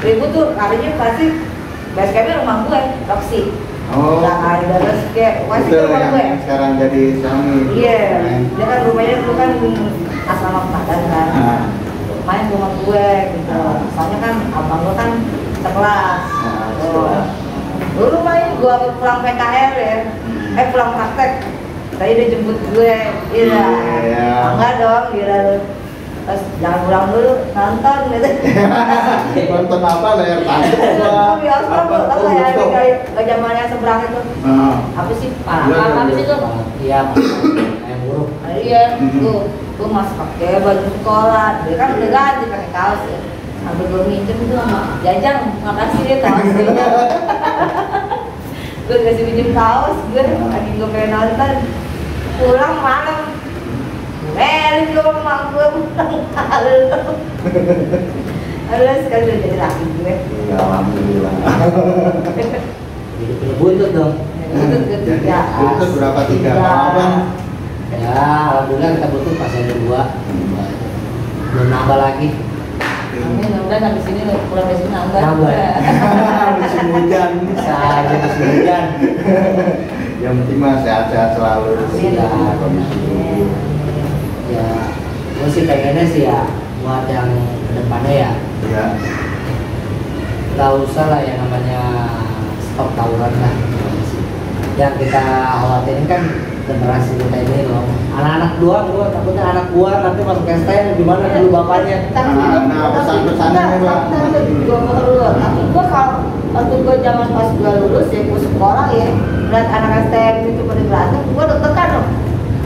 Ribut tuh kalinya pasti base campnya rumah gue, Roxy. Oh. Nah, terus kayak pasti Itu rumah gue. yang sekarang jadi suami. Iya, dia kan rumahnya dulu kan asrama pemadam kan. Nah. Main ke rumah gue gitu. Soalnya kan abang gue kan sekelas. Nah, Tuh. sekelas. Dulu main gue pulang PKR ya. Pulang praktek. Tadi dia jemput gue. Iya. Iya. Enggak dong, gila lu. Terus jangan pulang dulu, nonton gitu. Nonton apa layar tancap Nonton bioskop tuh, tau nggak ya, bioskop. kayak zamannya seberang itu. Nah. Apa sih? Iya, Apa iya. sih itu? Iya, kayak buruk. Iya, tuh masih pakai baju sekolah, dia kan udah ganti pakai kaos ya. Sampai gue minjem tuh sama Jajang, makasih dia kaosnya. Gue kasih minjem kaos, gue lagi gue pengen nonton. Pulang malam, melin gue sama gue pulang malam. Lalu sekarang udah jadi laki gue. Ya, alhamdulillah. Jadi punya buntut dong. Itu ketiga. Buntut berapa? Tiga? Kalau abang? Ya, alhamdulillah kita butuh pas ada dua. Belum nambah lagi. Amin, udah habis ini lo pulang dari sini nambah. Nambah. Musim hujan. Bisa aja musim hujan. Yang penting mah sehat-sehat selalu. Amin. Ya, kondisi tubuh. Ya, gue sih pengennya sih ya buat yang kedepannya ya Ya. nggak usah lah yang namanya stop tawuran lah. Yang kita khawatirin kan generasi kita ini loh, anak-anak doang, gua takutnya anak gua nanti masuk STM gimana dulu bapaknya. Nah, pesan-pesannya nih, Bang. Tapi gua kalau waktu gua zaman pas gua lulus ya gua sekolah ya lihat anak STM itu pada berantem, gua deg-degan loh.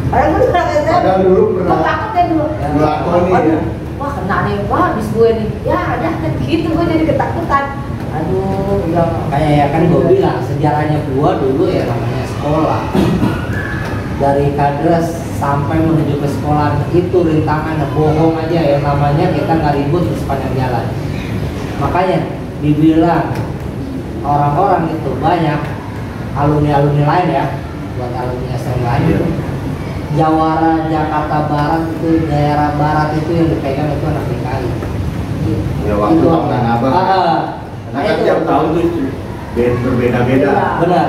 Padahal gua udah STM. Padahal dulu Gua pernah takut ya dulu. melakoni ya. Aduh, wah kena nih, wah habis gue nih. Ya ada gitu gua jadi ketakutan. Aduh, udah Kayak ya kan gue bilang sejarahnya gua dulu ya namanya sekolah. dari Kadres sampai menuju ke sekolah itu rintangan, bohong aja yang namanya kita nggak ribut di sepanjang jalan. Makanya dibilang orang-orang itu banyak alumni lain ya, buat alumni SM lain itu Jawara Jakarta Barat itu daerah barat itu yang dipegang itu anak DKI. Ya waktu itu tahun abang. Karena kan tiap tahun tuh berbeda-beda. Benar.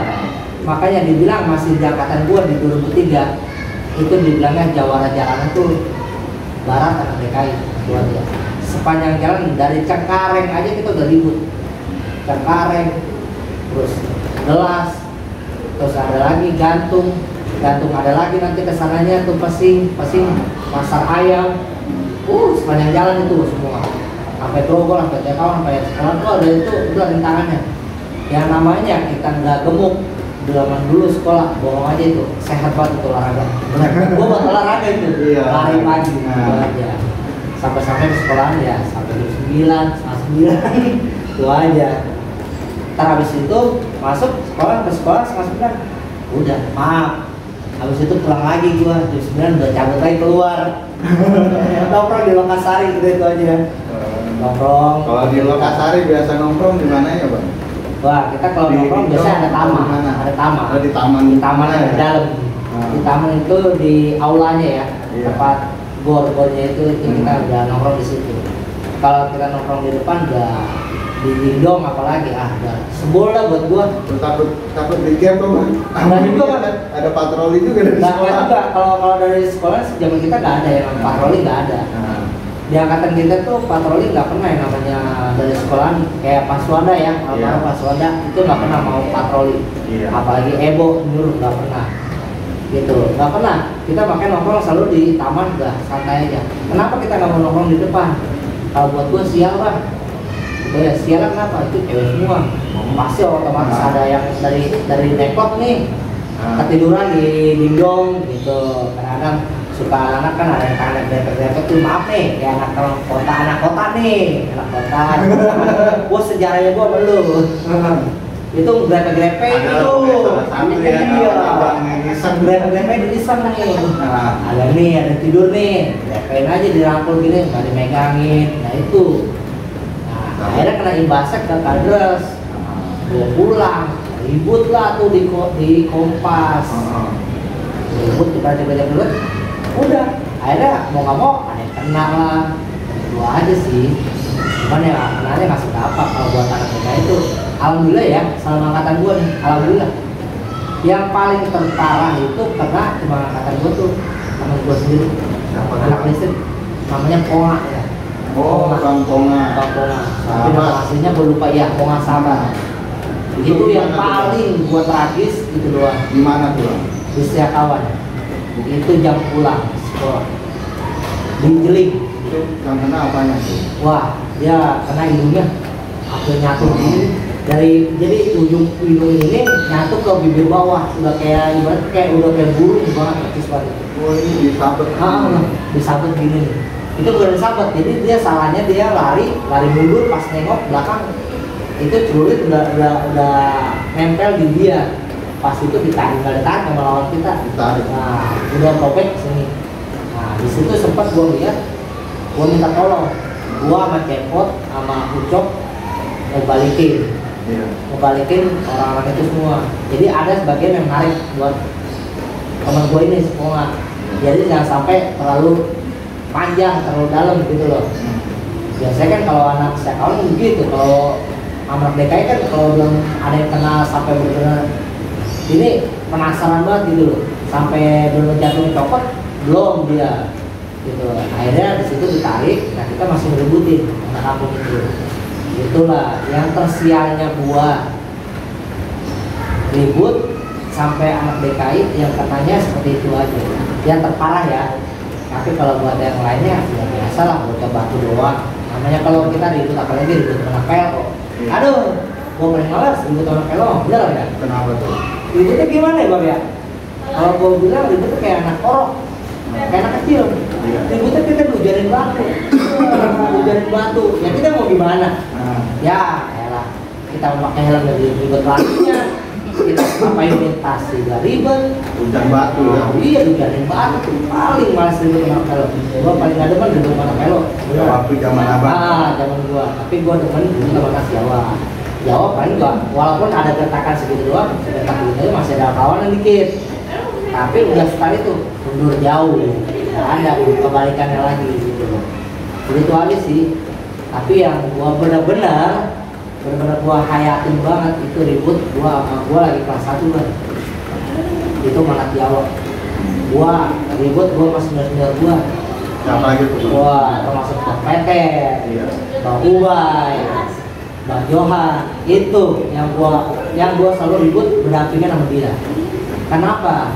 Makanya dibilang masih di angkatan gua di 2003 itu dibilangnya Jawara Jalanan tuh barat anak DKI buat ya. Sepanjang jalan dari Cengkareng aja kita udah ribut. Cengkareng, terus Gelas, terus ada lagi Gantung ada lagi nanti kesananya tuh Pesing, Pasar Ayam. Sepanjang jalan itu semua. Sampai Grogol, sampai Cekawang, sampai sekolah tuh ada itu udah rintangannya. Yang namanya kita nggak gemuk zaman dulu sekolah, bohong aja itu, sehat banget itu olahraga. Benar, gua buat olahraga itu, lari pagi aja. Sampai-sampai di sekolahan ya sampai jam 9, setengah 9 itu aja. Ntar habis itu masuk ke sekolah setengah 9, udah maaf. Habis itu pulang lagi gua jam 9 udah cabut lagi keluar. Nongkrong di Lokasari gitu itu aja. Nongkrong. Kalau di Lokasari biasa nongkrong di mana ya, Bang? Wah, kita kalau nongkrong biasanya ada taman. Ada taman. Di taman. Di taman yang di dalam. Di taman itu di aulanya ya. Tempat gor-gornya itu kita udah nongkrong di situ. Kalau kita nongkrong di depan udah di dindong apalagi udah sebol lah buat gua. Takut di camp tuh, Bang. Ada juga ada patroli juga dari sekolah. Juga kalau dari sekolah zaman kita nggak ada yang patroli, nggak ada. Di angkatan kita tuh patroli nggak pernah yang namanya dari sekolahan kayak Paswada ya, almarhum Paswada itu nggak pernah mau patroli. Apalagi Ebo nyuruh nggak pernah. Gitu, nggak pernah. Kita makanya nongkrong selalu di taman, udah santai aja. Kenapa kita nggak mau nongkrong di depan? Kalau buat gua sial, Bang. Oh ya, siaran kenapa? Itu cewek semua. Pasti otomatis ada yang dari nekot nih ketiduran di dindong gitu. Kadang-kadang suka anak kan ada yang tangan depet-depet tuh, maaf nih kayak anak kota nih, anak kota. Gua sejarahnya gua belum. Itu grepe-grepe itu. Grepe-grepe di iseng nih. Ada nih, ada tidur nih. Grepein aja dirangkul gini, nggak dimegangin. Nah itu. Akhirnya kena imbasnya ke Kadres, bawa pulang, ribut lah tuh di Kompas, ribut di baca-baca dulu, udah, akhirnya mau nggak mau ada yang kena lah, gua aja sih, cuman ya kenanya nggak seberapa kalau buat anak kita itu, alhamdulillah ya, selama angkatan gua nih, alhamdulillah, yang paling terparah itu kena cuma angkatan gua tuh, teman gua sendiri, anak listrik, namanya Ponga ya. Bang Ponga. Tapi nama aslinya gue lupa ya, Ponga Sabar. Itu yang paling gua tragis itu doang. Di mana tuh, Bang? Di Setiakawan. Itu jam pulang sekolah. Di Jeling. Itu yang kena apanya tuh? Wah, dia kena hidungnya. Aku nyatu gini. Jadi ujung hidung ini nyatu ke bibir bawah. Udah kayak ibarat udah kayak burung banget persis banget. Oh, ini disabet. Disabet gini nih. Itu bukan disabet, jadi dia salahnya dia lari mundur pas nengok belakang itu celurit udah nempel di dia. Pas itu ditarik, nggak ditarik sama lawan kita. Nah, udah robek sini. Nah, di situ sempat gua lihat, gua minta tolong. Gua sama Cepot sama Ucok mau balikin orang-orang itu semua. Jadi ada sebagian yang narik buat teman gua ini semua. Jadi jangan sampai terlalu panjang, terlalu dalam gitu loh. Biasanya kan kalau anak Setiakawan begitu, kalau anak DKI kan kalau belum ada yang kenal sampai benar-benar ini penasaran banget gitu loh, sampai benar jatuh copot belum dia gitu. Akhirnya di situ ditarik, nah kita masih ngeributin anak kampung itu. Itulah yang tersialnya gua, ribut sampai anak DKI yang katanya seperti itu aja. Yang terparah ya. Tapi kalau buat yang lainnya ya biasa lah, bocah batu doang. Namanya kalau kita ribut apalagi ribut anak PLO. Aduh, gua paling males ribut anak PLO, bener ya? Kenapa tuh? Ributnya gimana ya, Bang ya? Kalau gua bilang ributnya kayak anak korok, kayak anak kecil. Ributnya kita hujanin batu. Ya kita mau gimana? Ya, elah. Kita pakai helm dari ribut lakinya. kita ngapain lintas juga ribet. Hujan batu ya. Iya, hujanin batu paling malas ribet sama pelok. Gua paling gak demen ribet sama pelok. Waktu zaman abang. Zaman gua. Tapi gua demen juga makan Jawa. Jawa paling gua, walaupun ada gertakan segitu doang, gertak gitu masih ada kawanan dikit. Tapi udah sekali tuh mundur jauh, nggak ada kebalikannya lagi gitu loh. Itu aja sih. Tapi yang gua benar-benar gua hayatin banget itu ribut gua lagi kelas 1 kan. Itu malah Jawa. Gua ribut gua pas senior gua. Siapa lagi tuh? Wah, termasuk Bang Peter, Iya. Bang Ubay, Bang Johan, itu yang gua selalu ribut berdampingan sama dia. Kenapa?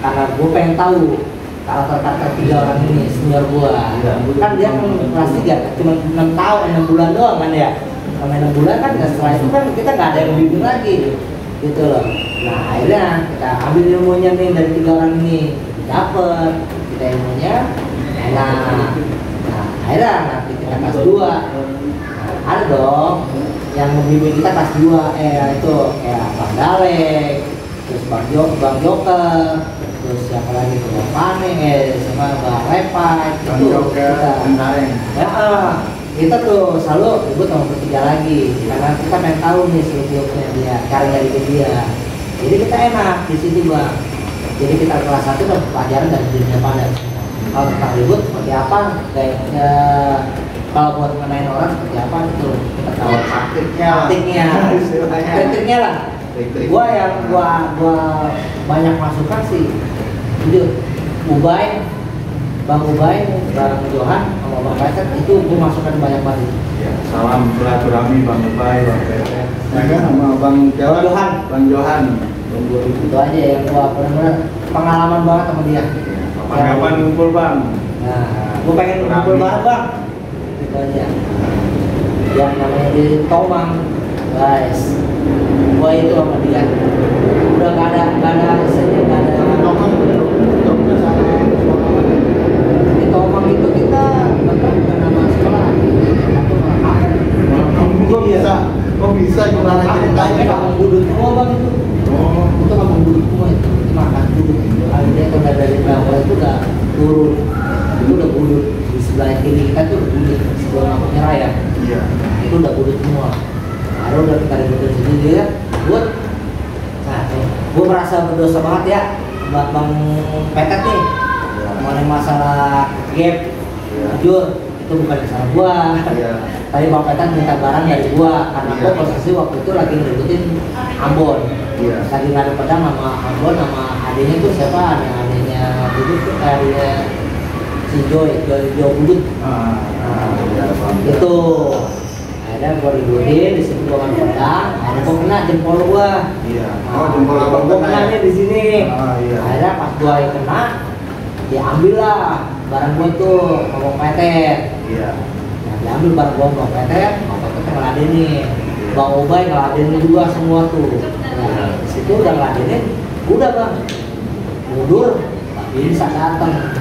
Karena gua pengen tahu karakter 3 orang ini senior gua. Kan dia kan kelas 3, cuma 6 tahun, 6 bulan doang kan ya. Sama 6 bulan kan, setelah itu kan kita nggak ada yang bimbing lagi, gitu loh. Nah akhirnya kita ambil ilmunya nih dari 3 orang ini, dapet kita ilmunya enak. Nah akhirnya nanti kita kelas 2, ada dong yang membimbing kita kelas 2, itu kayak Bang Dalek, terus Bang Joker, terus siapa lagi tuh Bang Pane, sama Bang Repai, Bang itu Joker, kita kita tuh selalu ribut sama bertiga lagi karena kita pengen tahu nih seluk-beluknya dia, caranya dia. Jadi kita enak di situ Bang. Jadi kita kelas 1 dapat pelajaran dari dunia pada. Kalau tentang ribut seperti apa, kayaknya kalau buat mengenai orang seperti apa itu kita tahu taktiknya lah. Gua banyak masukan sih. Jadi Bang Ubay, Bang Johan, sama Bang Peter itu gue masukkan banyak banget. Ya, salam silaturahmi Bang Ubay, Bang Peter. Ya kan sama Bang Johan. Itu aja yang gua benar-benar pengalaman banget sama dia. Kapan ngumpul Bang? Nah, gua pengen ngumpul bareng Bang. Itu aja. Yang namanya di Tomang, guys. Gua itu sama dia. Udah nggak ada Tomang itu kita bukan nama sekolah. Kok bisa gimana ceritanya? Kampung Budut semua Bang itu. Itu kampung Budut semua itu makan budut. Akhirnya kalau dari bawah itu udah turun, itu udah budut di sebelah kiri kita tuh udah budut sebelah lampu merah ya. Iya. Itu udah budut semua. Ada udah kita ributin sendiri ya. Nah, gue merasa berdosa banget ya, buat Bang Petet nih. Mengenai masalah gap, jujur itu bukan salah gua. Tadi Bang Petan minta barang dari gua karena gua posisi waktu itu lagi ngeributin Ambon. Lagi ngadu pedang sama Ambon sama adiknya tuh siapa? Adiknya Budut tuh adiknya si Joy Budut. Itu ada gua ributin di situ gua ngadu pedang, ada gua kena jempol gua. Jempol abang gua kena di sini. Akhirnya pas gua kena diambil lah barang gua tuh Bang Petet. Nah diambil barang gua Bang Petet ngeladenin. Bang Ubay ngeladenin juga semua tuh. Nah disitu udah ngeladenin, udah Bang mundur, tapi bisa datang.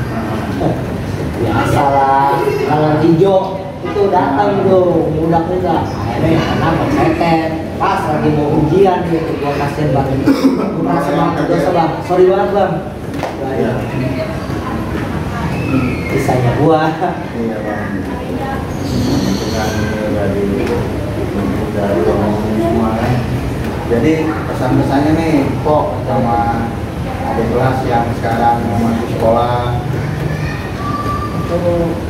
Biasalah kalau hijau itu datang tuh muda-muda. Akhirnya kena Bang Petet. Pas lagi mau ujian gitu, gua kasihan banget. Gua merasa banget dosa Bang, sorry banget Bang. Kisahnya gua. Iya Bang. Dari semua kan. Jadi pesan-pesannya nih kok sama adik kelas yang sekarang mau masuk sekolah. Itu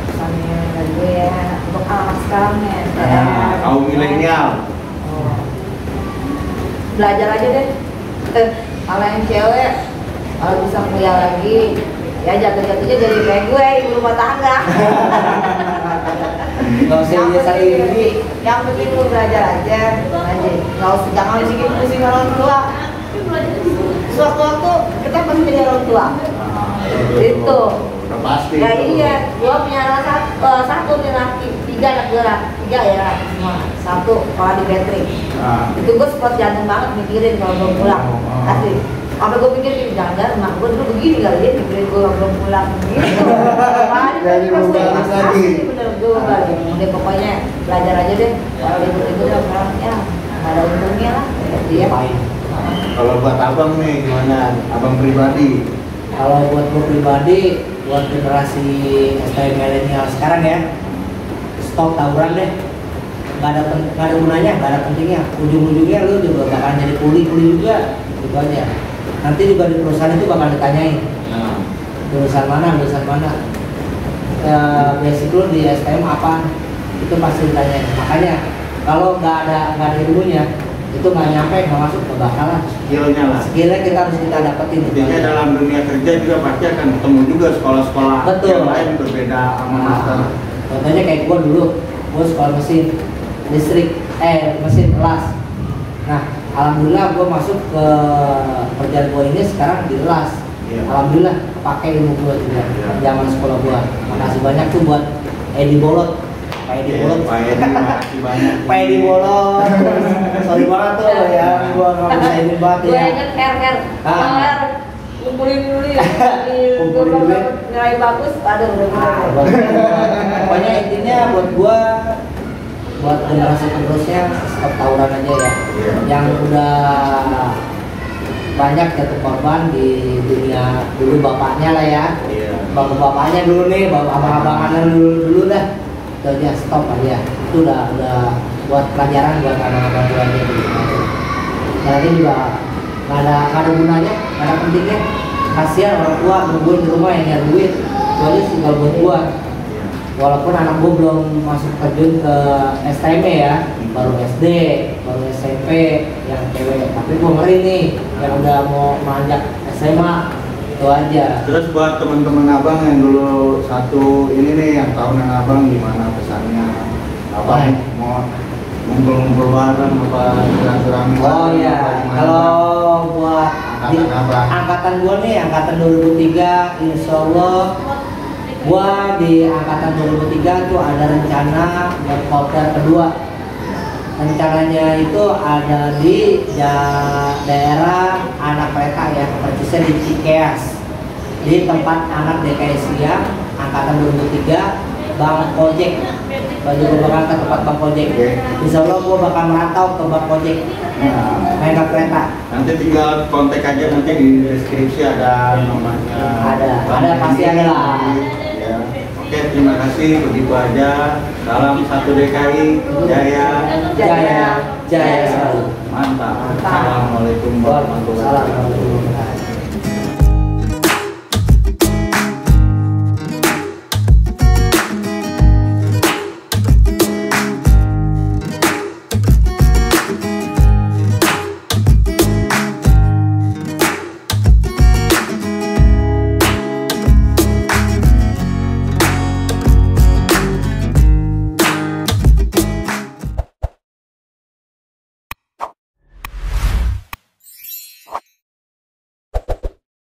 pesannya dari gue ya untuk anak sekarang ya. Kaum milenial. Belajar aja deh. Kalau yang cewek kalau bisa kuliah lagi ya jatuh-jatuhnya jadi kayak gue ibu rumah tangga. Nggak usah biasa ini. Yang penting lu belajar aja. Nggak usah jangan pusing orang tua. Suatu-waktu kita pasti jadi orang tua. Itu. Pasti. Ya iya, gua punya anak satu nih laki, 3 anak gue lah, 3 ya semua. 1 kalau di Patrick. Itu gue sport jantung banget mikirin kalau belum pulang. Asli. Sampai gue pikir jangan-jangan emak gue dulu begini kali dia mikirin gue belum pulang gitu. Jadi pas lagi bener gue balik. Udah pokoknya belajar aja deh. Kalau libur-libur sekarang ya nggak ada untungnya lah. Dia Kalau buat abang nih gimana? Abang pribadi? Kalau buat gue pribadi, buat generasi STM milenial sekarang ya, stop tawuran deh. Gak ada gunanya, gak ada pentingnya. Ujung-ujungnya lu juga bakal jadi kuli juga, gitu aja. Nanti juga di perusahaan itu bakal ditanyain, lulusan mana. Basic lu di STM apa? Itu pasti ditanyain. Makanya kalau nggak ada ilmunya, itu nggak nyampe, nggak masuk, nggak bakalan. Skillnya kita harus dapetin. Intinya dalam dunia kerja juga pasti akan ketemu juga sekolah-sekolah yang lain berbeda sama master. Contohnya kayak gue dulu, gue sekolah mesin listrik, mesin kelas. Nah, alhamdulillah gue masuk ke kerjaan gue ini sekarang di kelas. Alhamdulillah pakai ilmu gue juga zaman sekolah gue. Makasih banyak tuh buat Edi Bolot. Pak Edi Bolot. Makasih banyak. Pak Edi Bolot. Sorry banget tuh ya, gue nggak bisa ini banget ya. Gue inget Her. Kumpulin dulu ya. Kumpulin dulu. Nilai bagus, aduh udah. Pokoknya intinya buat gue, buat generasi penerusnya stop tawuran aja ya. Yang udah banyak jatuh korban di dunia dulu bapaknya lah ya. Bapak-bapaknya dulu nih, abang-abangan dulu dah. Itu aja stop aja. Itu udah buat pelajaran buat anak-anak gue aja gitu. Nanti juga nggak ada gunanya, nggak ada pentingnya. Kasihan orang tua nungguin di rumah yang nyari duit. Itu aja sih kalau buat gue. Walaupun anak gue belum masuk terjun ke STM ya, baru SD, baru SMP yang cewek. Tapi gue ngeri nih yang udah mau manjak SMA, itu aja. Terus buat teman-teman abang yang dulu satu ini nih yang tahunan abang gimana pesannya? Abang mau ngumpul-ngumpul bareng apa silaturahmi? Oh iya, kalau buat angkatan gue nih, angkatan 2003, insya Allah gua di angkatan 2003 tuh ada rencana buat kopdar kedua. Rencananya itu ada di daerah anak kereta ya, persisnya di Cikeas, di tempat anak DKI Siang angkatan 2003 Bang Ojek. Baju gua bakal ke tempat Bang Ojek. Insya Allah gua bakal merantau ke Bang Ojek, naik kereta. Nanti tinggal kontak aja, nanti di deskripsi ada nomornya. Ada pasti ada lah. Oke, terima kasih, begitu aja. Salam satu DKI, jaya selalu. Mantap. Assalamualaikum warahmatullahi wabarakatuh.